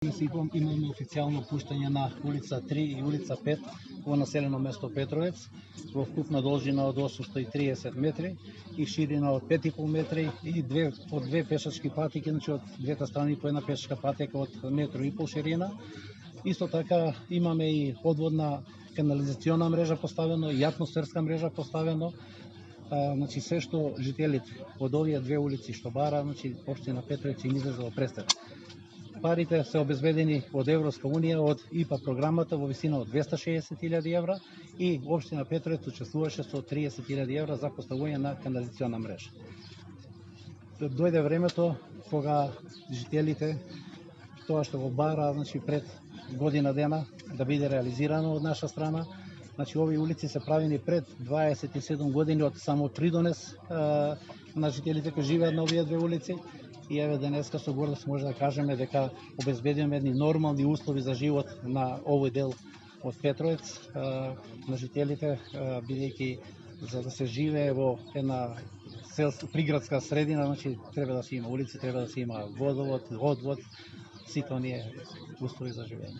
Имаме официјално пуштање на улица 3 и улица 5 во населено место Петровец во вкупна должина од 830 метри и ширина од 5,5 метри и по две пешачки патеки, значи од двете страни по една пешачка патека од 1,5 метри ширина. Исто така имаме и одводна канализациона мрежа поставено и атмосферска мрежа поставено. Значи се што жителите од овие две улици што бара, значи општина Петровец им излезе во престер. Парите се обезбедени од Европска унија од ИПА програмата во висина од 260.000 евра и општина Петровец учествуваше со 30.000 евра за поставување на канализациона мрежа. Дојде времето кога жителите тоа што го бара, значи пред година дена да биде реализирано од наша страна. Значи овие улици се правени пред 27 години од само придонес на жителите кои живеат на овие две улици. И еве денеска со гордост може да кажеме дека обезбедуваме едни нормални услови за живот на овој дел од Петровец на жителите, бидејќи за да се живее во една приградска средина, значи треба да се има улици, треба да се има водовод, одвод, сите оние услови за живење.